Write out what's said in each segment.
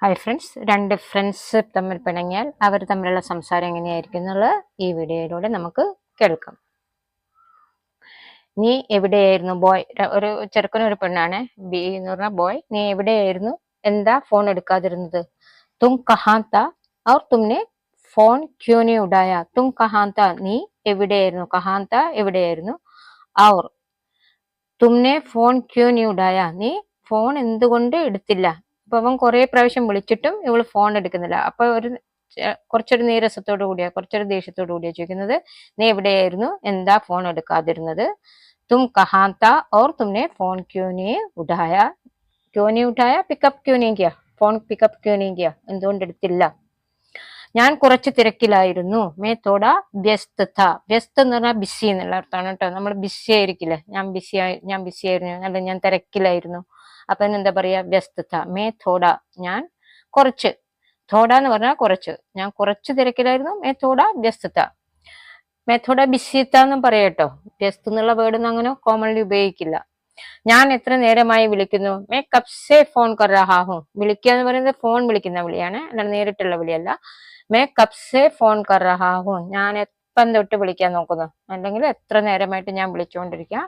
Hi friends, രണ്ട് friends തമ്മിൽ പിണങ്ങിയാൽ അവർ തമ്മിലുള്ള സംസാരം എങ്ങനെയായിരിക്കും എന്നുള്ളത് ഈ വീഡിയോയിലൂടെ നമുക്ക് കേൾക്കാം. നീ എവിടെയായിരുന്നു ബോയ്? ഒരു ചെറുക്കനും ഒരു പെണ്ണാണ്, ബി എന്ന് പറഞ്ഞ ബോയ്. നീ എവിടെയായിരുന്നു? എന്താ ഫോൺ എടുക്കാതിരുന്നത്? തും കഹാൻ താ ഔർ തുമ്നെ ഫോൺ ക്യോ നീ ഉടായ? തും കഹാൻ താ, നീ എവിടെയായിരുന്നു? കഹാൻ താ, എവിടെയായിരുന്നു? ഔർ തുമ്നെ ഫോൺ ക്യോ നീ ഉടായ, നീ ഫോൺ എന്തുകൊണ്ട് എടുത്തില്ല? അപ്പൊ അവൻ കുറെ പ്രാവശ്യം വിളിച്ചിട്ടും ഇവള് ഫോൺ എടുക്കുന്നില്ല. അപ്പൊ കുറച്ചൊരു നീരസത്തോടു കൂടിയാ, കുറച്ചൊരു ദേഷ്യത്തോടു കൂടിയാ ചോദിക്കുന്നത്, നീ എവിടെയായിരുന്നു? എന്താ ഫോൺ എടുക്കാതിരുന്നത്? തും കഹാൻ താ ഓർ തുമ്നെ ഫോൺ ക്യോ നീ ഉഠായ? ക്യോ നീ ഉഠായ? പിക്കപ്പ് ക്യോ നീ കിയ? ഫോൺ പിക്കപ്പ് ക്യോ നീ കിയ? എന്തുകൊണ്ട് എടുത്തില്ല? ഞാൻ കുറച്ച് തിരക്കിലായിരുന്നു. മേ തോടാ വ്യസ്ത ഥ. വ്യസ്ത എന്ന് പറഞ്ഞാൽ ബിസി എന്നുള്ള അർത്ഥമാണ് കേട്ടോ. നമ്മൾ ബിസി ആയിരിക്കില്ലേ, ഞാൻ ബിസി ആയിരുന്നു, അല്ല ഞാൻ തിരക്കിലായിരുന്നു. അപ്പൊ എന്താ പറയാ? വ്യസ്ത ഥ. മേ തോടാ, ഞാൻ കുറച്ച്. തോട എന്ന് പറഞ്ഞാൽ കുറച്ച്. ഞാൻ കുറച്ച് തിരക്കിലായിരുന്നു. മേ തോടാ വ്യസ്ത ഥ. മേ തോടാ ബിസി ഥ എന്നും പറയാട്ടോ. വ്യസ്ത എന്നുള്ള വേർഡ് ഒന്നും അങ്ങനെ കോമൺലി ഉപയോഗിക്കില്ല. ഞാൻ എത്ര നേരമായി വിളിക്കുന്നു? മേ കബ്സെ ഫോൺ കർ രഹാ ഹൂം. വിളിക്കുക എന്ന് പറയുന്നത് ഫോൺ വിളിക്കുന്ന വിളിയാണ്, അല്ലാതെ നേരിട്ടുള്ള വിളിയല്ല. മേ കബ്സെ ഫോൺ കർ രഹാ ഹൂം. ഞാൻ എപ്പം തൊട്ട് വിളിക്കാൻ നോക്കുന്നു, അല്ലെങ്കിൽ എത്ര നേരമായിട്ട് ഞാൻ വിളിച്ചുകൊണ്ടിരിക്കുക.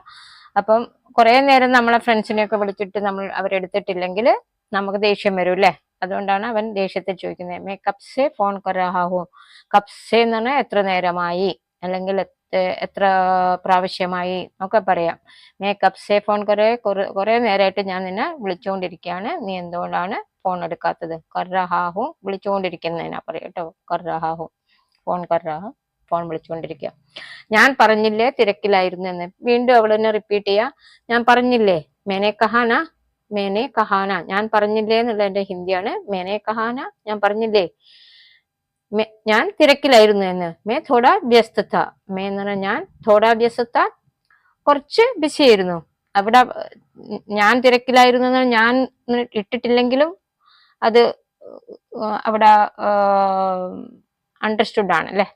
അപ്പം കുറെ നേരം നമ്മളെ ഫ്രണ്ട്സിനെയൊക്കെ വിളിച്ചിട്ട് നമ്മൾ അവരെടുത്തിട്ടില്ലെങ്കിൽ നമുക്ക് ദേഷ്യം വരും അല്ലേ? അതുകൊണ്ടാണ് അവൻ ദേഷ്യത്തിൽ ചോദിക്കുന്നത്. മേ കബ്സെ ഫോൺ കർ രഹാ ഹൂം. കബ്സെ എന്ന് പറഞ്ഞാൽ എത്ര നേരമായി, അല്ലെങ്കിൽ എത്ര പ്രാവശ്യമായി ഒക്കെ പറയാം. മേ കബ്സെ ഫോൺ കുറെ നേരമായിട്ട് ഞാൻ നിന്നെ വിളിച്ചുകൊണ്ടിരിക്കുകയാണ്, നീ എന്തുകൊണ്ടാണ് ഫോൺ എടുക്കാത്തത്? കർ രഹാ ഹൂം, വിളിച്ചുകൊണ്ടിരിക്കുന്നതിനാ പറയാം കേട്ടോ. കർ രഹാ ഹൂം, ഫോൺ കർ രഹാ, ഫോൺ വിളിച്ചുകൊണ്ടിരിക്കുക. ഞാൻ പറഞ്ഞില്ലേ തിരക്കിലായിരുന്നു എന്ന്. വീണ്ടും അവൾ തന്നെ റിപ്പീറ്റ് ചെയ്യാ. ഞാൻ പറഞ്ഞില്ലേ, മേനെ കഹാന, മേനെ കഹാന. ഞാൻ പറഞ്ഞില്ലേ എന്നുള്ള എന്റെ ഹിന്ദിയാണ്. മേനെ കഹാന, ഞാൻ പറഞ്ഞില്ലേ ഞാൻ തിരക്കിലായിരുന്നു എന്ന്. മേ തോടാ വ്യസ്ത ഥ. മേ എന്ന് പറഞ്ഞാൽ ഞാൻ, തോടാ വ്യസ്ത ഥ, കുറച്ച് ബിസി ആയിരുന്നു. അവിടെ ഞാൻ തിരക്കിലായിരുന്നു ഞാൻ ഇട്ടിട്ടില്ലെങ്കിലും അത് അവിടെ അണ്ടർസ്റ്റുഡ് ആണ് അല്ലെ.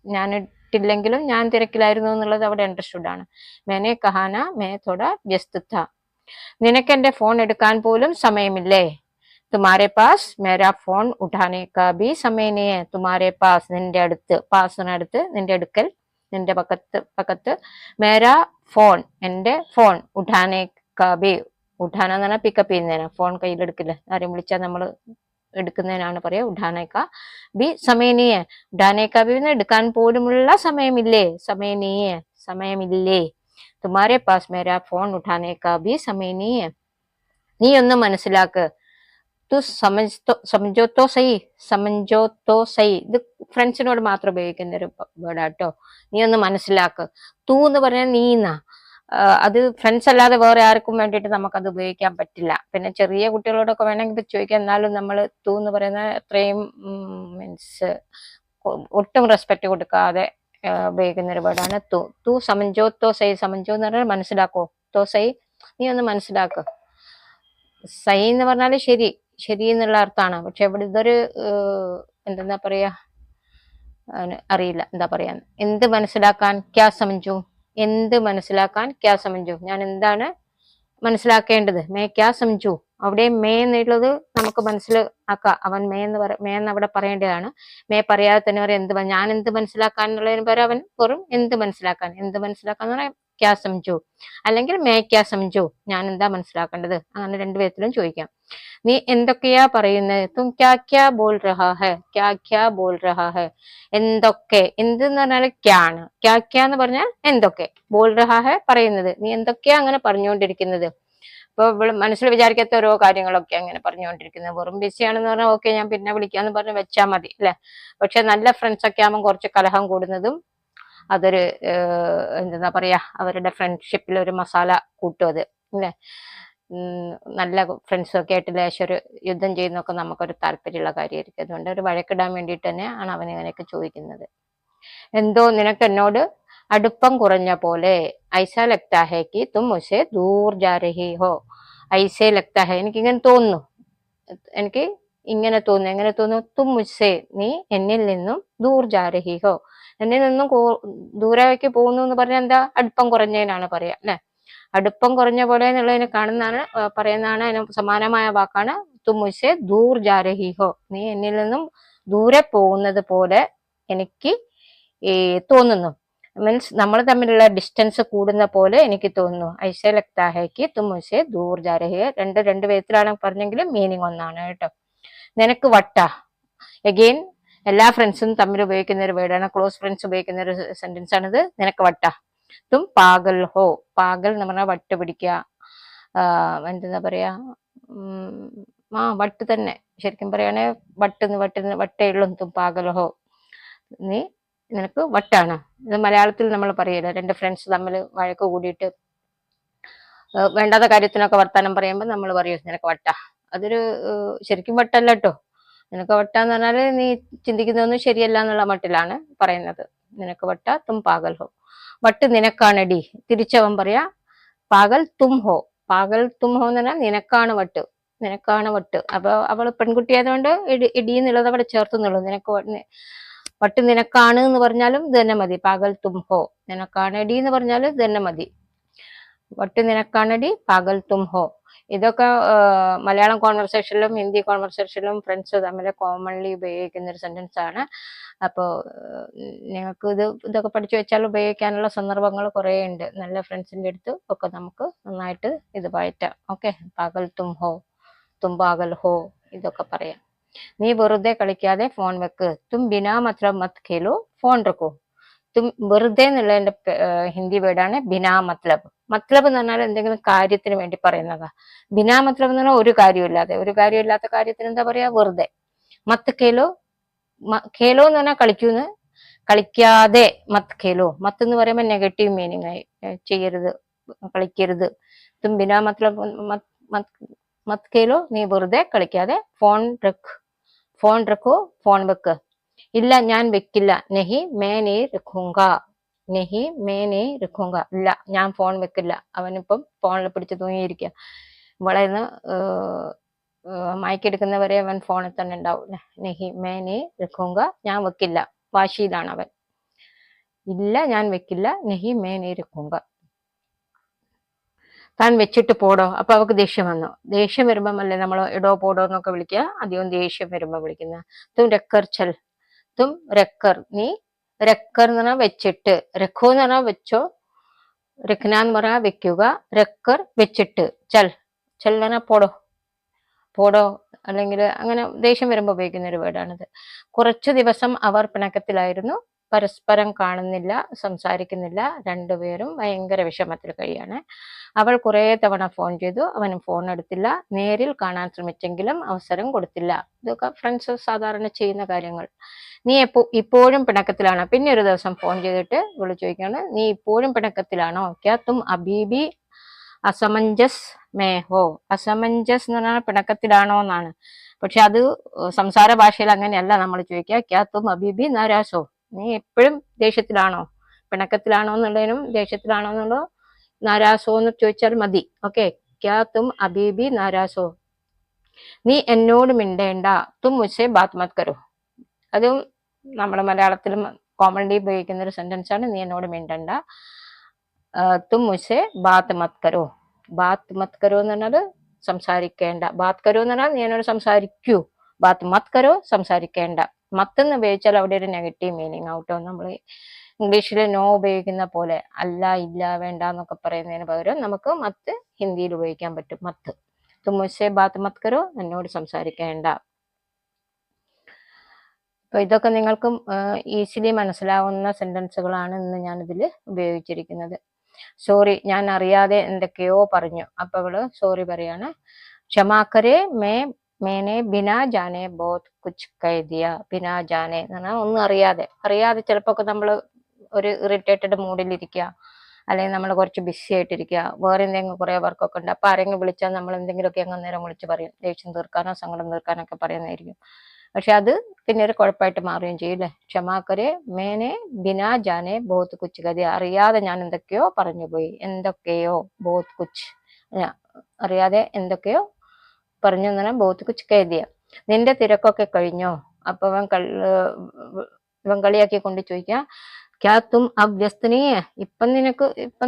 ഞാൻ ഇട്ടില്ലെങ്കിലും ഞാൻ തിരക്കിലായിരുന്നു എന്നുള്ളത് അവിടെ അണ്ടർസ്റ്റുഡ് ആണ്. മേനെ കഹാന മേ തോടാ വ്യസ്ത ഥ. നിനക്ക് എന്റെ ഫോൺ എടുക്കാൻ പോലും സമയമില്ലേ? തുമാരെ പാസ് മേരാ ഫോൺ ഉഠാനെ കാ ഭി സമയ നഹീ ഹൈ. തുമാരെ പാസ്, നിന്റെ അടുത്ത്, പാസിനടുത്ത്, നിന്റെ അടുക്കൽ, നിന്റെ പക്കത്ത്, മേരാ ഫോൺ, എന്റെ ഫോൺ, ഉഠാനെ കാ ഭി, ഉഠാന എന്ന് പറഞ്ഞാൽ പിക്കപ്പ് ചെയ്യുന്നതിനാ. ഫോൺ കയ്യിലെടുക്കില്ല, ആരും വിളിച്ചാൽ നമ്മൾ എടുക്കുന്നതിനാണ് പറയാ. ഉഠാനെ കാ ഭി സമയ നഹീ ഹൈ. ഉഠാനെ കാ ഭി എടുക്കാൻ പോലുമുള്ള സമയമില്ലേ, സമയ നഹീ ഹൈ, സമയമില്ലേ. തുമാരെ പാസ് മേരാ ഫോൺ ഉഠാനെ കാ ഭി സമയ നഹീ ഹൈ. നീ ഒന്ന് മനസ്സിലാക്ക്. തു സമഞ്ചോ തോ സഹി, സമഞ്ചോ തോ സഹി. ഇത് ഫ്രണ്ട്സിനോട് മാത്രം ഉപയോഗിക്കുന്ന ഒരു വേർഡാട്ടോ. നീ ഒന്ന് മനസ്സിലാക്ക്. തൂ എന്ന് പറഞ്ഞാൽ നീ എന്നാ. അത് ഫ്രണ്ട്സ് അല്ലാതെ വേറെ ആർക്കും വേണ്ടിയിട്ട് നമുക്കത് ഉപയോഗിക്കാൻ പറ്റില്ല. പിന്നെ ചെറിയ കുട്ടികളോടൊക്കെ വേണമെങ്കിൽ ചോദിക്കാം, എന്നാലും നമ്മൾ തൂ എന്ന് പറയുന്ന അത്രയും മീൻസ് ഒട്ടും റെസ്പെക്ട് കൊടുക്കാതെ ഉപയോഗിക്കുന്ന ഒരു വേർഡാണ് തൂ. തൂ സമഞ്ചോ തോ സഹി. സമഞ്ചോ എന്ന് പറഞ്ഞാൽ മനസ്സിലാക്കോ, തോ സഹി, നീ ഒന്ന് മനസ്സിലാക്ക്. സഹി എന്ന് പറഞ്ഞാല് ശരി, ശരി എന്നുള്ള അർത്ഥമാണ്. പക്ഷെ ഇവിടെ ഇതൊരു എന്താ പറയാ, അറിയില്ല എന്താ പറയാ. എന്ത് മനസ്സിലാക്കാൻ? ക്യാ സമഞ്ചു. എന്ത് മനസ്സിലാക്കാൻ? ക്യാ സമഞ്ചു. ഞാൻ എന്താണ് മനസ്സിലാക്കേണ്ടത്? മേ ക്യാ സമഞ്ചു. അവിടെ മേ എന്നുള്ളത് നമുക്ക് മനസ്സിലാക്കാം. അവൻ മേ എന്ന് അവിടെ പറയേണ്ടതാണ്. മേ പറയാതെ തന്നെ പറയാം എന്ത്, ഞാൻ എന്ത് മനസ്സിലാക്കാൻ എന്നുള്ളതിന് പകരം അവൻ വെറും എന്ത് മനസ്സിലാക്കാൻ. എന്ത് മനസ്സിലാക്കാൻ എന്ന് പറയാം ക്യാ സമഞ്ചു, അല്ലെങ്കിൽ മേ ക്യാ സമഞ്ചു, ഞാൻ എന്താ മനസ്സിലാക്കേണ്ടത്. അങ്ങനെ രണ്ടു വിധത്തിലും ചോദിക്കാം. നീ എന്തൊക്കെയാ പറയുന്നത്? തും ക്യാ ക്യാ ബോൾ രഹാ ഹൈ. ക്യാ ക്യാ ബോൾ രഹാ ഹൈ. എന്തൊക്കെ, എന്ത് എന്ന് പറഞ്ഞാൽ ക്യാ ആണ്. ക്യാ ക്യാ എന്ന് പറഞ്ഞാൽ എന്തൊക്കെ, ബോൾ രഹാ ഹൈ പറയുന്നത്. നീ എന്തൊക്കെയാ അങ്ങനെ പറഞ്ഞുകൊണ്ടിരിക്കുന്നത്? ഇപ്പൊ ഇവിടെ മനസ്സിൽ വിചാരിക്കാത്ത ഓരോ കാര്യങ്ങളൊക്കെ അങ്ങനെ പറഞ്ഞുകൊണ്ടിരിക്കുന്നത്. വെറും ബിസിയാണെന്ന് പറഞ്ഞാൽ ഓക്കെ, ഞാൻ പിന്നെ വിളിക്കാന്ന് പറഞ്ഞ് വെച്ചാൽ മതി അല്ലെ. പക്ഷെ നല്ല ഫ്രണ്ട്സ് ഒക്കെ ആകുമ്പോൾ കുറച്ച് കലഹം കൂടുന്നതും അതൊരു എന്താ പറയാ, അവരുടെ ഫ്രണ്ട്ഷിപ്പിൽ ഒരു മസാല കൂട്ടും അത് അല്ലെ. നല്ല ഫ്രണ്ട്സൊക്കെ ആയിട്ട് ലേശം ഒരു യുദ്ധം ചെയ്യുന്നൊക്കെ നമുക്കൊരു താല്പര്യമുള്ള കാര്യമായിരിക്കും. അതുകൊണ്ട് ഒരു വഴക്കിടാൻ വേണ്ടിയിട്ട് തന്നെ ആണ് അവൻ ഇങ്ങനെയൊക്കെ ചോദിക്കുന്നത്. എന്തോ നിനക്ക് എന്നോട് അടുപ്പം കുറഞ്ഞ പോലെ. ഐസാ ലഗ്താ ഹൈ കി തും മുസ്സേ ദൂർ ജാ രഹി ഹോ. ഐസേ ലഗ്താ ഹൈ, എനിക്ക് ഇങ്ങനെ തോന്നുന്നു, എനിക്ക് ഇങ്ങനെ തോന്നുന്നു. എങ്ങനെ തോന്നുന്നു? തും മുസ്സേ, നീ എന്നിൽ നിന്നും, ദൂർ ജാ രഹി ഹോ, എന്നിൽ നിന്നും ദൂരേക്ക് പോകുന്നു എന്ന് പറഞ്ഞാൽ എന്താ? അടുപ്പം കുറഞ്ഞതിനാണ് പറയാ അല്ലെ. അടുപ്പം കുറഞ്ഞ പോലെ എന്നുള്ളതിന് കാണുന്നതാണ്, പറയുന്നതാണ്, അതിന് സമാനമായ വാക്കാണ് തും മുസ്സെ ദൂർ ജാ രഹി ഹോ, നീ എന്നിൽ നിന്നും ദൂരെ പോകുന്നത് പോലെ എനിക്ക് തോന്നുന്നു. മീൻസ് നമ്മൾ തമ്മിലുള്ള ഡിസ്റ്റൻസ് കൂടുന്ന പോലെ എനിക്ക് തോന്നുന്നു. ഐസെ ലഗ്താ ഹൈ കി തും മുസ്സെ ദൂർ ജാ രഹി ഹോ. രണ്ട് വിധത്തിലാണ് പറഞ്ഞെങ്കിലും മീനിങ് ഒന്നാണ് കേട്ടോ. നിനക്ക് വട്ട, അഗെയിൻ എല്ലാ ഫ്രണ്ട്സും തമ്മിൽ ഉപയോഗിക്കുന്ന ഒരു വേർഡാണ്, ക്ലോസ് ഫ്രണ്ട്സ് ഉപയോഗിക്കുന്ന ഒരു സെന്റൻസ് ആണിത്. നിനക്ക് വട്ട. തും പാഗൽ ഹോ, പാഗൽ എന്ന് പറഞ്ഞാൽ വട്ട് പിടിക്കുക, എന്താ പറയാ, വട്ട് തന്നെ ശരിക്കും പറയുകയാണെ, വട്ടേയുള്ളൂ. തും പാഗൽ ഹോ, നീ നിനക്ക് വട്ടാണ്. ഇത് മലയാളത്തിൽ നമ്മൾ പറയില്ല, രണ്ട് ഫ്രണ്ട്സ് തമ്മിൽ വഴക്ക് കൂടിയിട്ട് വേണ്ടാത്ത കാര്യത്തിനൊക്കെ വർത്താനം പറയുമ്പോൾ നമ്മൾ പറയും നിനക്ക് വട്ട. അതൊരു ശരിക്കും വട്ടല്ല കേട്ടോ. നിനക്ക് വട്ട എന്ന് പറഞ്ഞാല് നീ ചിന്തിക്കുന്നതൊന്നും ശരിയല്ല എന്നുള്ള മട്ടിലാണ് പറയുന്നത്. നിനക്ക് വട്ട തും പാഗൽ ഹോ. വട്ട് നിനക്കാണടി, തിരിച്ചവൻ പറയാ പാഗൽ തും ഹോ. പാഗൽ തും ഹോ എന്ന് പറഞ്ഞാൽ നിനക്കാണ് വട്ട്, നിനക്കാണ് വട്ട്. അപ്പൊ അവള് പെൺകുട്ടിയായതുകൊണ്ട് ഇടി എന്നുള്ളത് അവിടെ ചേർത്തുന്നുള്ളൂ. നിനക്ക് വട്ട് നിനക്കാണ് എന്ന് പറഞ്ഞാലും ഇത് തന്നെ മതി. പാഗൽ തും ഹോ, നിനക്കാണടി എന്ന് പറഞ്ഞാലും ഇത് തന്നെ മതി. വട്ട് നിനക്കാണടി, പാഗൽ തും ഹോ. ഇതൊക്കെ മലയാളം കോൺവെർസേഷനിലും ഹിന്ദി കോൺവെർസേഷനിലും ഫ്രണ്ട്സ് തമ്മിൽ കോമൺലി ഉപയോഗിക്കുന്ന ഒരു സെന്റൻസ് ആണ്. അപ്പോൾ നിങ്ങൾക്ക് ഇതൊക്കെ പഠിച്ചു വെച്ചാൽ ഉപയോഗിക്കാനുള്ള സന്ദർഭങ്ങൾ കുറേ ഉണ്ട്. നല്ല ഫ്രണ്ട്സിന്റെ അടുത്ത് ഒക്കെ നമുക്ക് നന്നായിട്ട് ഇത് പയറ്റാം. ഓക്കെ, പാഗൽ തും ഹോ, തും പാഗൽ ഹോ, ഇതൊക്കെ പറയാം. നീ വെറുതെ കളിക്കാതെ ഫോൺ വെക്ക്. തും ബിനാ മത്ലബ് മത് ഖേലോ ഫോൺ റക്കോ. തും വെറുതെ എന്നുള്ളതിന്റെ ഹിന്ദി വേർഡാണ് ബിനാ മത്ലബ്. മത്ലബ് എന്ന് പറഞ്ഞാൽ എന്തെങ്കിലും കാര്യത്തിന് വേണ്ടി പറയുന്നതാ. ബിനാ മത്ലബ് എന്ന് പറഞ്ഞാൽ ഒരു കാര്യമില്ലാത്ത കാര്യത്തിന് എന്താ പറയാ, വെറുതെ. മത്ത് ഖേലോ, ഖേലോ എന്ന് പറഞ്ഞാൽ കളിക്കൂന്ന്, കളിക്കാതെ മത്ത് ഖേലോ. മത്ത് എന്ന് പറയുമ്പോൾ നെഗറ്റീവ് മീനിങ് ആയി, ചെയ്യരുത്, കളിക്കരുത്. തും ബിനാ മത്ലബ് മത്ത് ഖേലോ, നീ വെറുതെ കളിക്കാതെ. ഫോൺ റക്കോ, ഫോൺ വെക്ക്. ഇല്ല ഞാൻ വെക്കില്ല. നെഹി മേ നീ രഖൂങ്ക, നെഹി മേ നീ രഖൂങ്ക, ഇല്ല ഞാൻ ഫോൺ വെക്കില്ല. അവനിപ്പം ഫോണിൽ പിടിച്ച് തൂങ്ങിയിരിക്കുക. ഇവളെ നിന്ന് മയക്കെടുക്കുന്നവരെ അവൻ ഫോണിൽ തന്നെ ഉണ്ടാവും. നെഹി മേ നീ രഖൂങ്ക, ഞാൻ വെക്കില്ല, വാശിയിലാണ് അവൻ. ഇല്ല ഞാൻ വെക്കില്ല, നെഹി മേ നീ രഖൂങ്ക. താൻ വെച്ചിട്ട് പോടോ. അപ്പൊ അവക്ക് ദേഷ്യം വന്നു. ദേഷ്യം വരുമ്പം അല്ലേ നമ്മൾ ഇടോ പോടോ എന്നൊക്കെ വിളിക്കുക, അധികം ദേഷ്യം വരുമ്പോ വിളിക്കുന്ന. തും രക്കർ ചൽ, തും രക്കർ, നീ രക്കർ എന്ന് പറഞ്ഞാൽ വെച്ചിട്ട്, രഖോ എന്ന് പറഞ്ഞാൽ വെച്ചോ, രഖ്ന എന്ന് പറഞ്ഞാൽ വെക്കുക, രക്കർ വെച്ചിട്ട്, ചൽ എന്ന് പറഞ്ഞാൽ പോടോ, അല്ലെങ്കിൽ അങ്ങനെ ദേഷ്യം വരുമ്പോൾ ഉപയോഗിക്കുന്ന ഒരു വേർഡാണിത്. കുറച്ചു ദിവസം അവർ പിണക്കത്തിലായിരുന്നു. പരസ്പരം കാണുന്നില്ല, സംസാരിക്കുന്നില്ല. രണ്ടുപേരും ഭയങ്കര വിഷമത്തിൽ കഴിയാണ്. അവൾ കുറെ തവണ ഫോൺ ചെയ്തു, അവനും ഫോൺ എടുത്തില്ല. നേരിൽ കാണാൻ ശ്രമിച്ചെങ്കിലും അവസരം കൊടുത്തില്ല. ഇതൊക്കെ ഫ്രണ്ട്സ് സാധാരണ ചെയ്യുന്ന കാര്യങ്ങൾ. നീ ഇപ്പോഴും പിണക്കത്തിലാണോ? പിന്നെ ഒരു ദിവസം ഫോൺ ചെയ്തിട്ട് വിളിച്ചു ചോദിക്കാണ്, നീ ഇപ്പോഴും പിണക്കത്തിലാണോ? ക്യാ തും അബീബി അസമഞ്ജസ് മേ ഹോ. അസമഞ്ജസ് എന്ന് പറഞ്ഞാൽ പിണക്കത്തിലാണോ എന്നാണ്. പക്ഷെ അത് സംസാര ഭാഷയിൽ അങ്ങനെയല്ല നമ്മൾ ചോദിക്കുക. ക്യാ തും അബീബി നാരാസോ, നീ എപ്പോഴും ദേഷ്യത്തിലാണോ, പിണക്കത്തിലാണോ എന്നുള്ളതിനും ദേഷ്യത്തിലാണോ എന്നുള്ളോ നാരാസോ എന്ന് ചോദിച്ചാൽ മതി. ഓക്കെ, ക്യാ തും അബീബി നാരാസോ. നീ എന്നോട് മിണ്ടേണ്ട. തും മുസ്സെ ബാത് മത് കരോ. അതും നമ്മുടെ മലയാളത്തിലും കോമൺലി ഉപയോഗിക്കുന്ന ഒരു സെന്റൻസ് ആണ്. നീ എന്നോട് മിണ്ടണ്ട. തും മുസ്സെ ബാത് മത് കരോ. ബാത് മത് കരോ എന്ന് പറഞ്ഞാൽ സംസാരിക്കേണ്ട. ബാത് കരോ എന്ന് പറഞ്ഞാൽ നീ എന്നോട് സംസാരിക്കൂ. ബാത് മത് കരോ, സംസാരിക്കേണ്ട. മത്ത് എന്ന് ഉപയോഗിച്ചാൽ അവിടെ ഒരു നെഗറ്റീവ് മീനിങ് ആവട്ടോ. നമ്മൾ ഇംഗ്ലീഷിൽ നോ ഉപയോഗിക്കുന്ന പോലെ, അല്ല, ഇല്ല, വേണ്ട എന്നൊക്കെ പറയുന്നതിന് പകരം നമുക്ക് മത്ത് ഹിന്ദിയിൽ ഉപയോഗിക്കാൻ പറ്റും. മത്ത്. തും മുസ്സെ ബാത് മത് കരോ, എന്നോട് സംസാരിക്കേണ്ട. അപ്പൊ ഇതൊക്കെ നിങ്ങൾക്കും ഈസിലി മനസ്സിലാവുന്ന സെന്റൻസുകളാണ് ഇന്ന് ഞാനിതിൽ ഉപയോഗിച്ചിരിക്കുന്നത്. സോറി, ഞാൻ അറിയാതെ എന്തൊക്കെയോ പറഞ്ഞു. അപ്പൊ അവള് സോറി പറയാണ്. ക്ഷമാക്കരെ മേനെ ബിനാ ജാനെ ബോത് കുച്ച് കഹ് ദിയ. ബിനാ ജാനെ എന്ന് പറഞ്ഞാൽ ഒന്നും അറിയാതെ ചിലപ്പോ ഒക്കെ നമ്മൾ ഒരു ഇറിറ്റേറ്റഡ് മൂഡിലിരിക്കുക, അല്ലെങ്കിൽ നമ്മൾ കുറച്ച് ബിസി ആയിട്ടിരിക്കുക, വേറെ എന്തെങ്കിലും കുറെ വർക്കൊക്കെ ഉണ്ട്. അപ്പൊ ആരെങ്കിലും വിളിച്ചാൽ നമ്മൾ എന്തെങ്കിലുമൊക്കെ അങ്ങ് നേരം വിളിച്ച് പറയും, ദേഷ്യം തീർക്കാനോ സങ്കടം തീർക്കാനോ ഒക്കെ പറയുന്നതായിരിക്കും. പക്ഷെ അത് പിന്നെ ഒരു കുഴപ്പമായിട്ട് മാറുകയും ചെയ്യില്ലേ. ക്ഷമാക്കരെ മേനെ ബിനാ ജാനെ ബോത്ത് കുച്ച് കഹ് ദിയ. അറിയാതെ ഞാൻ എന്തൊക്കെയോ പറഞ്ഞു പോയി. എന്തൊക്കെയോ, ബോത്ത് കുച്ച്, അറിയാതെ എന്തൊക്കെയോ പറഞ്ഞു തന്നെ ബോത്ത് കുച്ച് കഹ് ദിയ. നിന്റെ തിരക്കൊക്കെ കഴിഞ്ഞോ? അപ്പൊ ഇവൻ കളിയാക്കി കൊണ്ട് ചോദിക്കാം, ക്യാ തും അബ് വ്യസ്ത് നീ ഹൈ. ഇപ്പം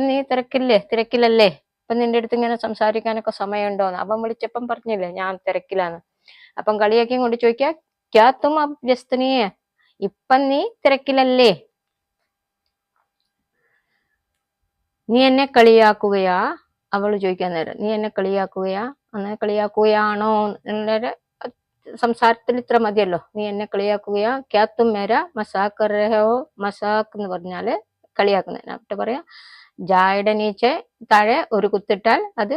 നീ തിരക്കിലല്ലേ? ഇപ്പൊ നിന്റെ അടുത്ത് ഇങ്ങനെ സംസാരിക്കാനൊക്കെ സമയമുണ്ടോന്ന്. അവൻ വിളിച്ചപ്പം പറഞ്ഞില്ലേ ഞാൻ തിരക്കിലാണ്. അപ്പം കളിയാക്കിയും കൊണ്ട് ചോദിക്കുക ക്യാ തും അബ് വ്യസ്ത് നീ ഹൈ, ഇപ്പം നീ തിരക്കിലല്ലേ? നീ എന്നെ കളിയാക്കുകയാ? അവൾ ചോദിക്കാൻ നേരം നീ എന്നെ കളിയാക്കുകയാ, അങ്ങനെ കളിയാക്കുകയാണോ എന്നൊരു സംസാരത്തിൽ ഇത്ര മതിയല്ലോ. നീ എന്നെ കളിയാക്കുകയാ? ക്യാ തും മേരാ മസാക് കർ രഹേ ഹോ? മസാക്ക് എന്ന് പറഞ്ഞാല് കളിയാക്കുന്നതിന്. എന്നിട്ട് പറയാ ജായുടെ നീച്ചെ താഴെ ഒരു കുത്തിട്ടാൽ അത്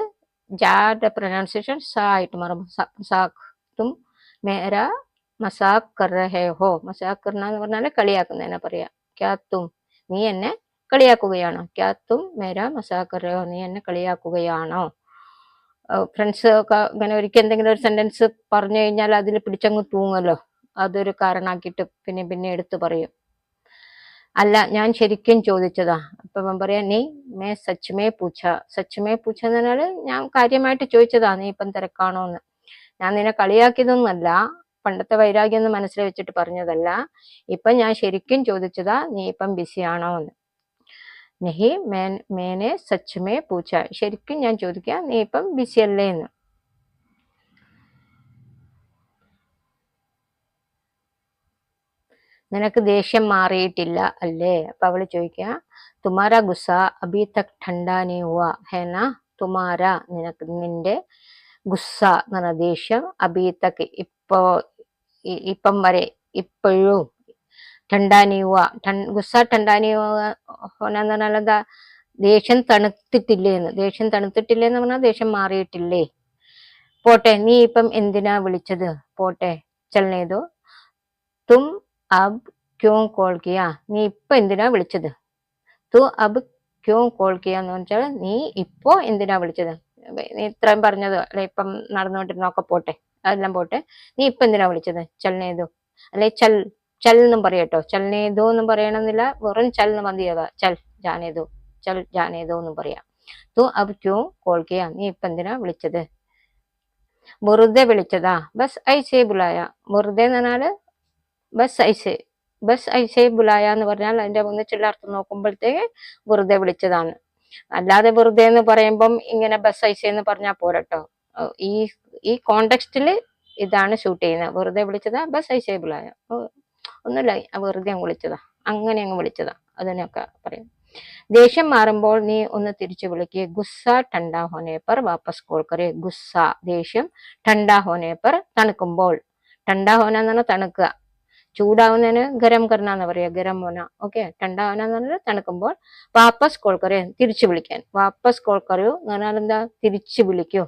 ജായുടെ പ്രൊനൗൺസിയേഷൻ സ ആയിട്ട് മാറും. മസാഖ്. തും മേരാ മസാക് കർ രഹേ ഹോ? മസാക് കർന എന്ന് പറഞ്ഞാല് കളിയാക്കുന്നതിനെ പറയാ. ക്യാ തും, നീ എന്നെ കളിയാക്കുകയാണോ? ക്യാ തും മേരാ മസാക് കർ രഹേ ഹോ? നീ എന്നെ കളിയാക്കുകയാണോ? ഫ്രണ്ട്സ് ഒക്കെ ഇങ്ങനെ ഒരിക്കൽ എന്തെങ്കിലും ഒരു സെന്റൻസ് പറഞ്ഞു കഴിഞ്ഞാൽ അതിൽ പിടിച്ചങ്ങ് തൂങ്ങല്ലോ. അതൊരു കാരണാക്കിയിട്ട് പിന്നെ പിന്നെ എടുത്തു പറയും. അല്ല, ഞാൻ ശരിക്കും ചോദിച്ചതാ. അപ്പൊ അവൻ പറയാ നീ മേ സച്ച്മേ പൂച്ച. സച്ച്മേ പൂച്ച എന്ന് പറഞ്ഞാല് ഞാൻ കാര്യമായിട്ട് ചോദിച്ചതാ, നീ ഇപ്പം തിരക്കാണോന്ന്. ഞാൻ നിന്നെ കളിയാക്കിയതൊന്നുമല്ല, പണ്ടത്തെ വൈരാഗ്യം ഒന്നും മനസ്സിൽ വെച്ചിട്ട് പറഞ്ഞതല്ല. ഇപ്പൊ ഞാൻ ശരിക്കും ചോദിച്ചതാ, നീ ഇപ്പം ബിസി ആണോ എന്ന്. നെഹി മേനെ സച്ച്മേ പൂച്ച, ശരിക്കും ഞാൻ ചോദിക്കുക നീ ഇപ്പം ബിസി അല്ലേ എന്ന്. നിനക്ക് ദേഷ്യം മാറിയിട്ടില്ല അല്ലേ? അപ്പൊ അവള് ചോദിക്കുക തുമാരാ ഗുസ്സ അഭി തക് ഠണ്ടാ നീ ഹുവാ ഹേ നാ? തുമാരാ നിനക്ക്, നിന്റെ, ഗുസ്സ എന്ന് പറഞ്ഞ ദേഷ്യം, അഭി തക് ഇപ്പം വരെ, ഇപ്പോഴും, ഠണ്ടാനി ഹുവ ഗുസ്സ ഠണ്ടാനി ഹോന എന്ന് പറഞ്ഞാൽ എന്താ? ദേഷ്യം തണുത്തിട്ടില്ലേന്ന്. ദേഷ്യം തണുത്തിട്ടില്ലേന്ന് പറഞ്ഞാൽ ദേഷ്യം മാറിയിട്ടില്ലേ? പോട്ടെ, നീ ഇപ്പം എന്തിനാ വിളിച്ചത്? പോട്ടെ, ചലനേതോ. തും അബ് ക്യോ കോൾ കിയാ? നീ ഇപ്പൊ എന്തിനാ വിളിച്ചത്? തു അബ് ക്യോ കോൾ കിയാ എന്ന് വെച്ചാൽ നീ ഇപ്പോ എന്തിനാ വിളിച്ചത്? നീ ഇത്രയും പറഞ്ഞത് അല്ലെ, ഇപ്പം നടന്നുകൊണ്ടിരുന്നൊക്കെ പോട്ടെ, അതെല്ലാം പോട്ടെ, നീ ഇപ്പൊ എന്തിനാ വിളിച്ചത്? ചലനേതോ, അല്ലെ ചൽ എന്നും പറയട്ടോ. ചലനേതോ എന്നും പറയണമെന്നില്ല, വെറും ചൽ എന്ന് മതിയാകാം. ചൽ ജാനേതോ എന്നും പറയാം. തു അബ് ക്യോ കോൾ കിയാ? നീ ഇപ്പൊ എന്തിനാ വിളിച്ചത്? വെറുതെ വിളിച്ചതാ. ബസ് ഐസേ ബുലായ. വെറുതെ എന്ന് പറഞ്ഞാല് ബസ് ഐസേ ബുലായ എന്ന് പറഞ്ഞാൽ അതിന്റെ ഒന്നിച്ചുള്ള അർത്ഥം നോക്കുമ്പോഴത്തേക്ക് വെറുതെ വിളിച്ചതാണ്. അല്ലാതെ വെറുതെ എന്ന് പറയുമ്പം ഇങ്ങനെ ബസ് ഐസേ എന്ന് പറഞ്ഞാൽ പോരട്ടോ. ഈ കോണ്ടെക്സ്റ്റില് ഇതാണ് ഷൂട്ട് ചെയ്യുന്നത്. വെറുതെ വിളിച്ചതാ, ബസ് ഐസേ ബുലായ, ഒന്നുമില്ല, വെറുതെ അങ്ങ് വിളിച്ചതാ, അങ്ങനെ അങ്ങ് വിളിച്ചതാ, അതിനൊക്കെ പറയും. ദേഷ്യം മാറുമ്പോൾ നീ ഒന്ന് തിരിച്ചു വിളിക്കുക. ഗുസ്സ ठंडा होने पर वापस कॉल करे. ഗുസ്സ ദേഷ്യം, ठंडा होने पर തണുക്കുമ്പോൾ. ठंडा होना എന്ന് പറഞ്ഞാൽ തണുക്കുക, ചൂടാവുന്നതിന് ഗരം കർണ എന്ന് പറയാ, ഗരം ഹോന. ഓക്കെ, ठंडा होना എന്ന് പറഞ്ഞാൽ തണുക്കുമ്പോൾ. വാപ്പസ് കോൾ കരേ, തിരിച്ചു വിളിക്കാൻ. വാപ്പസ് കോൾ കരൂ എന്ന് പറഞ്ഞാൽ എന്താ? തിരിച്ചു വിളിക്കൂ.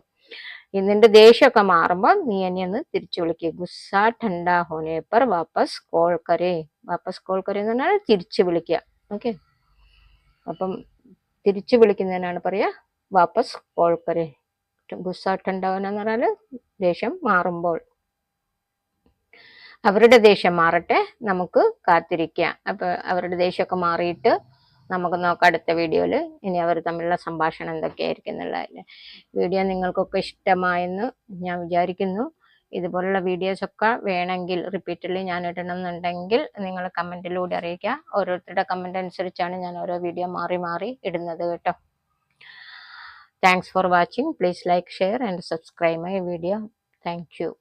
നിന്റെ ദേഷ്യമൊക്കെ മാറുമ്പോൾ നീ എന്നെ ഒന്ന് തിരിച്ചു വിളിക്കുക. ഗുസ്സ ठंडा होने पर वापस कॉल करे. വാപ്പസ് കോൾ കരേ എന്ന് പറഞ്ഞാൽ തിരിച്ചു വിളിക്കുക. ഓക്കെ, അപ്പം തിരിച്ചു വിളിക്കുന്നതിനാണ് പറയാ വാപ്പസ് കോൾ കരേ. ഗുസ്സ ठंडा होना എന്ന് പറഞ്ഞാല് ദേഷ്യം മാറുമ്പോൾ. അവരുടെ ദേഷ്യം മാറട്ടെ, നമുക്ക് കാത്തിരിക്കാം. അപ്പൊ അവരുടെ ദേഷ്യമൊക്കെ മാറിയിട്ട് നമുക്ക് നോക്കാം അടുത്ത വീഡിയോയില് ഇനി അവർ തമ്മിലുള്ള സംഭാഷണം എന്തൊക്കെയായിരിക്കും എന്നുള്ളതല്ലേ. വീഡിയോ നിങ്ങൾക്കൊക്കെ ഇഷ്ടമായെന്ന് ഞാൻ വിചാരിക്കുന്നു. ഇതുപോലുള്ള വീഡിയോസ് ഒക്കെ വേണമെങ്കിൽ റിപ്പീറ്റഡ്ലി ഞാൻ ഇടണമെന്നുണ്ടെങ്കിൽ നിങ്ങൾ കമന്റിലൂടെ അറിയിക്കുക. ഓരോരുത്തരുടെ കമന്റ് അനുസരിച്ചാണ് ഞാൻ ഓരോ വീഡിയോ മാറി മാറി ഇടുന്നത് കേട്ടോ. Thanks for watching. Please like, share and subscribe my video. Thank you.